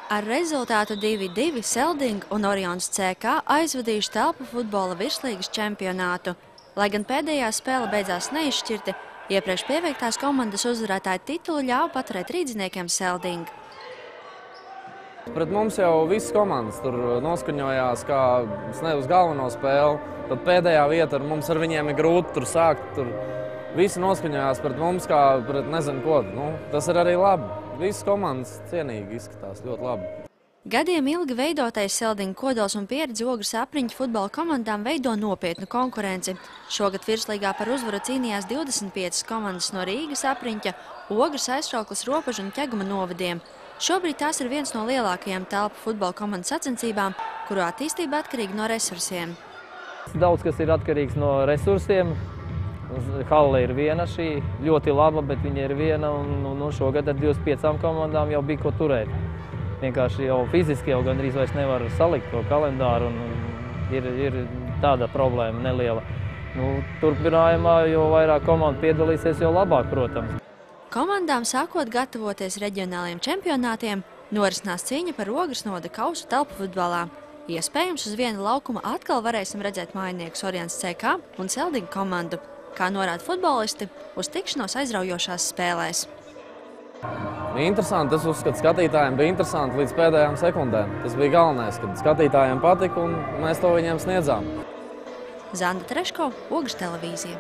Ar rezultātu 2-2 Selding un Orions CK aizvadījuši telpu futbola virslīgas čempionātu. Lai gan pēdējā spēle beidzās neizšķirti, iepriekš pieveiktās komandas uzvarētāju titulu ļāva paturēt rīdziniekiem Selding. Pret mums jau visas komandas tur noskaņojās kā uz galveno spēli. Tad pēdējā vieta mums ar viņiem ir grūti tur sākt. Visi noskaņojās pret mums kā pret nezinu ko. Tas ir arī labi. Visas komandas cienīgi izskatās ļoti labi. Gadiem ilgi veidotais Selding Kodols un Pieredze Ogres apriņķu futbola komandām veido nopietnu konkurenci. Šogad virslīgā par uzvaru cīnījās 25 komandas no Rīgas apriņķa, Ogres, Aizkraukles, Robežu un Ķeguma novadiem. Šobrīd tās ir viens no lielākajām telpu futbola komandas sacensībām, kuru attīstība atkarīga no resursiem. Daudz kas ir atkarīgs no resursiem. Halle ir viena šī, ļoti laba, bet viņa ir viena, un šogad ar 25 komandām jau bija ko turēt. Vienkārši jau fiziski jau gandrīz vairs nevar salikt to kalendāru, un ir tāda problēma neliela. Turpinājumā, jo vairāk komandu piedalīsies, jo labāk, protams. Komandām sākot gatavoties reģionāliem čempionātiem, norisinās cīņa par Ogres novada kausu telpu futbolā. Iespējams, uz viena laukuma atkal varēsim redzēt mājiniekus Orions CK un Selding komandu. Kā norāda futbolisti, uz tikšanos aizraujošās spēlēs. Interesanti, es uzskatu, skatītājiem bija interesanti līdz pēdējām sekundēm. Tas bija galvenais, kad skatītājiem patika un mēs to viņiem sniedzām. Zanda Treško, Ogres televīzija.